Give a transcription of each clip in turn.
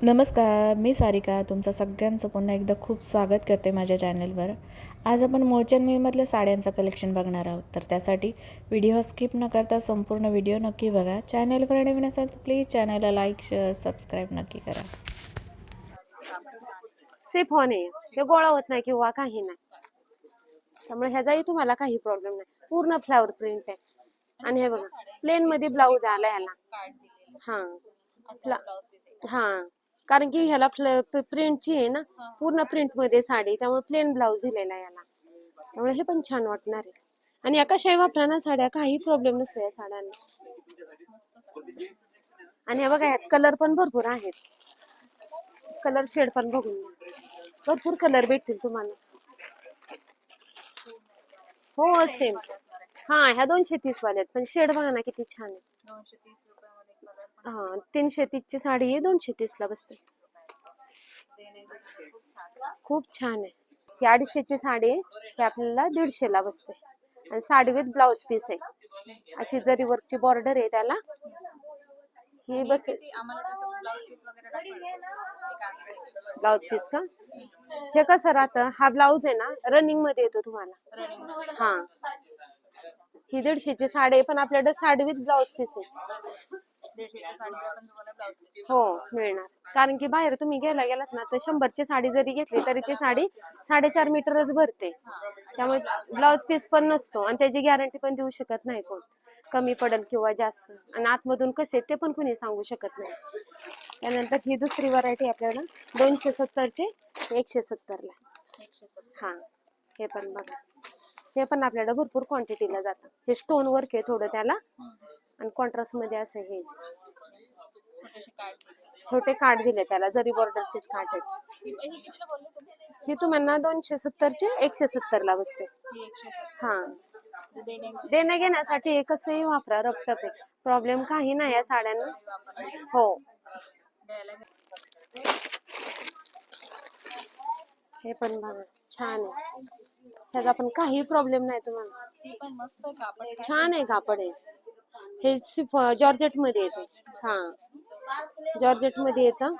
नमस्कार, मी सारिका तुमचं सगळ्यांचं पुन्हा एकदा खूप स्वागत करते माझ्या चॅनलवर. आज आपण मोलचंद मिलमधल्या साड्यांचं कलेक्शन बघणार आहोत. तर त्यासाठी व्हिडिओ स्किप न करता संपूर्ण व्हिडिओ नक्की बघा. चॅनलवर नवीन असाल तर प्लीज चॅनलला लाईक, शेअर, सबस्क्राईब नक्की करा. सिफॉन आहे ते गोळा होत नाही किंवा काही नाही, त्यामुळे ह्याचाही तुम्हाला काही प्रॉब्लेम नाही. पूर्ण फ्लावर प्रिंट आहे. आणि हे बघा प्लेन मध्ये ब्लाऊज आला ह्याला. हा कारण की ह्याला प्रिंटची आहे ना, पूर्ण प्रिंट मध्ये साडी, त्यामुळे प्लेन ब्लाऊज दिलेला आहे याला. त्यामुळे हे पण छान वाटणार आहे. आणि या कशाही वापरा ना साड्या, काही प्रॉब्लेम नसतो या साड्यांना. आणि हे बघा ह्यात कलर पण भरपूर आहेत. कलर शेड पण बघून घ्या. भरपूर कलर भेटतील तुम्हाला. हो सेम. हा ह्या 230 वाल्यात, पण शेड बघा ना किती छान आहे. 230 रुपयामध्ये कलर पण हा 330 ची साडी आहे, 230 ला बसते. खूप छान आहे. ही 250 ची साडी आहे, ही आपल्याला 150 ला बसते. आणि साडी विथ ब्लाउज पीस आहे. अशी जरी वरची बॉर्डर आहे त्याला. ही बस आम्हाला त्याचं ब्लाउज पीस वगैरे दाखवा. ब्लाउज पीस का? हे कसं राहतं, हा ब्लाउज आहे ना रनिंग मध्ये येतो तुम्हाला. हा ही 150 ची साडी आहे, पण आपल्याकडे साडी विथ ब्लाउज पीस आहे. 150 साडीला पण तुम्हाला ब्लाउज पीस हो मिळणार. कारण की बाहेर तुम्ही गेलात ना तर 100 ची साडी जरी घेतली तरी ती साडी 4.5 मीटरच भरते. त्यामुळे ब्लाउज पीस पण नसतो आणि त्याची गॅरंटी पण देऊ शकत नाही कोण, कमी पडेल किंवा जास्त. आणि आतमधून कसे ते पण कोणी सांगू शकत नाही. त्यानंतर ही दुसरी व्हरायटी आपल्याला 270 चे 170 ला. 170. हा हे पण बघा, हे पण आपल्याला भरपूर क्वांटिटीला जातं. हे स्टोन वर्क आहे थोडं त्याला, आणि कॉन्ट्रास्ट मध्ये असं हे छोटेसे कार्ड. छोटे कार्ड दिले त्याला, जरी बॉर्डरचेच कार्ड आहेत. ही कितीला बोलले तुम्ही? ही तुम्हाला 270 चे 170 ला बसते. ही 170. हा देणे देण्या घेण्यासाठी हे कसंही वापरा, रफटफ आहे, प्रॉब्लेम काही नाही या साड्यांना. हो द्यायला हे पण बघा छान आहे, ह्याचा पण काही प्रॉब्लेम नाही तुम्हाला. ती पण मस्त कापड छान आहे कापड आहे. हे जॉर्जेट मध्ये येते. हा जॉर्जेट मध्ये येतं.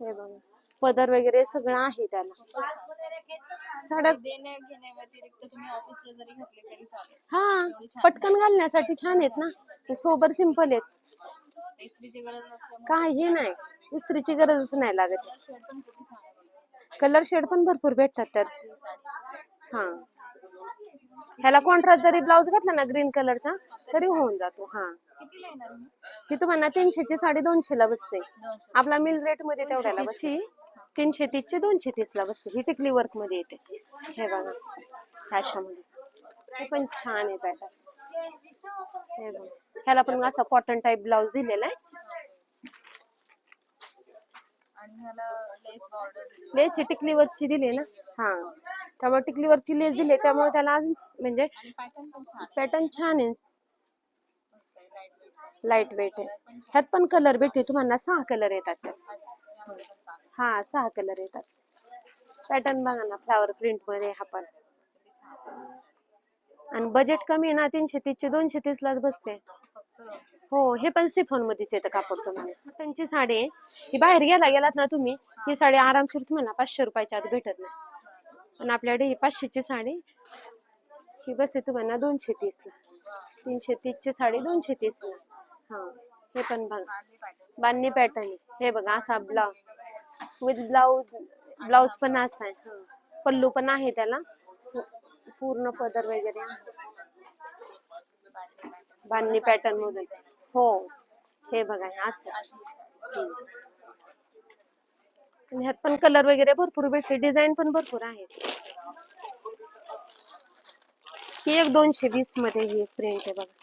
हे बघा पदर वगैरे सगळं आहे त्याला. साड्या देण्या घेण्या व्यतिरिक्त तुम्ही ऑफिसला जरी घातले तरी चालेल. हा पटकन घालण्यासाठी छान आहेत ना, सोबर सिंपल आहेत. इस्त्रीची गरज नसल्यामुळे काही नाही, इस्त्रीची गरजच नाही लागत. शर्ट पण किती छान आहे. कलर शेड पण भरपूर भेटतात त्यात. हा ह्याला कॉन्ट्रास्ट जरी ब्लाऊज घातला ना ग्रीन कलरचा तरी होऊन जातो. हा कितीला येणार ही? ही तुम्हाला 300 ची साडी 200 ला बसते. आपला मिल रेट मध्ये तेवढ्याला बसते. 330 ची 230 ला बसते. ही टिकली वर्क मध्ये येते. हे बघा ह्याच्यामध्ये हे पण छान आहे पॅटर्न. हे बघा ह्याला पण असा कॉटन टाइप ब्लाऊज दिलेला आहे. आणि ह्याला लेस बॉर्डर लेस ही टिकली वर्कची दिली ना. हा त्यामुळे टिकली वर्कची लेस दिली, त्यामुळे त्याला अजून म्हणजे आणि पॅटर्न पण छान आहे. पॅटर्न छान आहे, मस्त आहे. Light weight. लाईट वेट आहे. ह्यात पण कलर भेटते तुम्हाला, 6 कलर येतात त्यात. यामध्ये पण छान. हा 6 कलर येतात. पॅटर्न बघा ना फ्लावर प्रिंट मध्ये हा पण. आणि बजेट कमी आहे ना, 330 चे 230 लाच बसते. हो हे पण सिफॉन मध्येच येतं कापड तुम्हाला. त्यांची साडी आहे ही, बाहेर गेलात ना तुम्ही, ही साडी आरामशीर तुम्हाला 500 रुपयाच्या आत भेटत नाही. पण आपल्याकडे ही 500 ची साडी ही बसते तुम्हाला 230 ला. 330 ची साडी 230 ला. हा हे पण बघा बांधणी पॅटर्न आहे. हे बघा असा ब्लाउज विथ ब्लाउज पण असा आहे. पल्लू पण आहे त्याला, पूर्ण पदर वगैरे आहे बांधणी पॅटर्न मध्ये. हो हे बघा असं. ह्यात पण कलर वगैरे भरपूर भेटते, डिझाईन पण भरपूर आहेत. ही एक 220 मध्ये ही प्रिंट आहे बघा.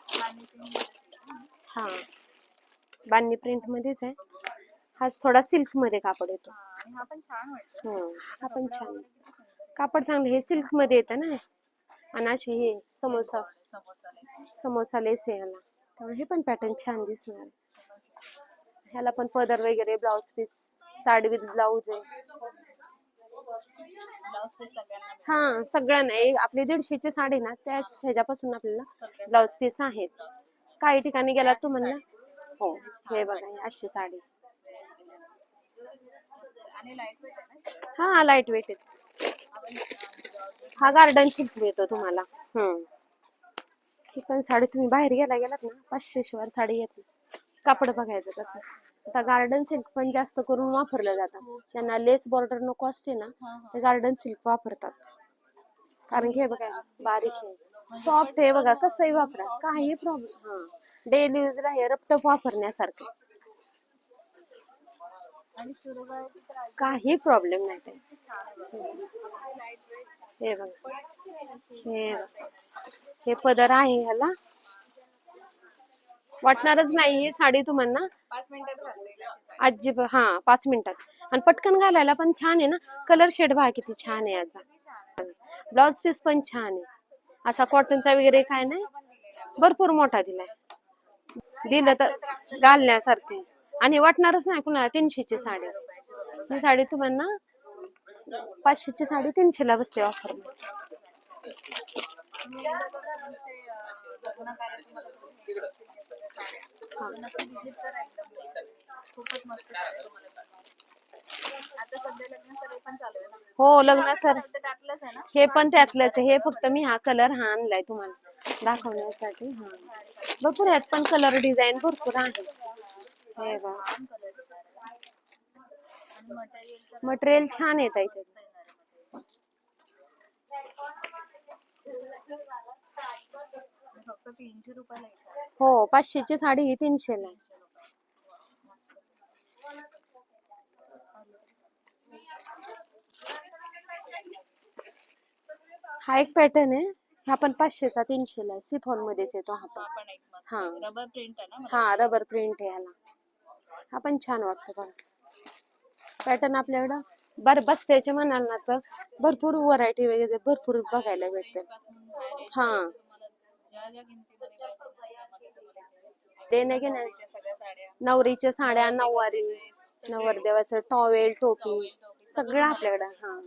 हा बांधणी प्रिंट मध्येच आहे. हा थोडा सिल्क मध्ये कापड येतो. आणि हा पण छान वाटतो. हा पण छान कापड चांगलं. हे सिल्क मध्ये येतं ना, आणि अशी हे समोसा लेस आहे ह्याला, त्यामुळे हे पण पॅटर्न छान दिसणार. ह्याला पण पदर वगैरे blouse piece, sari with blouse आहे. ब्लाउज पीस सगळ्यांना हा सगळ्यांना आपली 150 ची साडी ना, त्या ह्याच्यापासून आपल्याला ब्लाउज पीस आहेत. काही ठिकाणी गेलात तुम्हाला. हो हे बघा अशी साडी आणि लाईट वेट आहे ना. हा लाईट वेट आहे. आपण हा गार्डन सिल्क मिळतो तुम्हाला. ही पण साडी तुम्ही बाहेर गेलात ना 500 शिवाय साडी येत नाही. कापड बघायचं कसं. आता गार्डन सिल्क पण जास्त करून वापरलं जातं. ज्यांना लेस बॉर्डर नको असते ना ते गार्डन सिल्क वापरतात. कारण की हे बघा बारीक आहे, सॉफ्ट आहे, बघा कसंही वापरा काही प्रॉब्लेम. हा डेली यूजला हे रपटप वापरण्यासारखं आणि सुरवातीची तर काही प्रॉब्लेम नाही ते. लाईट वेट हे बघा हे पदर आहे ह्याला, वाटणारच नाही ही साडी तुम्हाला 5 मिनिटात घालता येईल अशी साडी. अजिब. हा 5 मिनिटात. आणि पटकन घालायला पण छान आहे ना. कलर शेड बघा किती छान आहे याचा. ब्लाउज पीस पण छान आहे. असा कॉटनचा वगैरे काय नाही, भरपूर मोठा दिलाय. दिलं तर घालण्यासारखे आणि वाटणारच नाही कुणाला. 300 ची साडी. ही साडी तुम्हाला 500 ची साडी 300 ला बसते ऑफर. मी एकदा बघा तुमचे लग्न कार्याचे मला तुम्ही हे सगळ्या साड्या नक्की विजिट करा एकदम. खूपच मस्त साड्या तुम्हाला बघा. आता सध्या लग्न सगळे पण चालू आहे ना. हो लग्न सर ते टाकलंच आहे ना. हे पण त्यातलंच आहे. हे फक्त मी हा कलर हा आणलाय तुम्हाला दाखवण्यासाठी. हा भरपूर आहेत पण कलर डिझाईन भरपूर आहे. हे बघा छान कलर आणि मटेरियल तर मटेरियल छान येत आहे ते. फक्त 300 रुपयाला एक साडी. हो 500 ची साडी ही 300 ला. हा एक पॅटर्न आहे. हा पण 500 चा 300 ला. सिफॉन मध्येच येतो हा पण. हा पण एक मस्त हा रबर प्रिंट आहे ना. हा रबर प्रिंट आहे ह्याला. हा पण छान वाटतो बघा. पॅटर्न आपल्याकडं बस्त्याचे म्हणाल ना तर भरपूर व्हरायटी वगैरे भरपूर बघायला भेटते. हा तुम्हाला ज्या ज्या किमतीमध्ये पाहिजे त्यामध्ये देणे घेणे सगळ्या साड्या, नवरीच्या साड्या, नऊवारी, नवरदेवाचं टॉवेल, टोपी सगळं आपल्याकडं. हा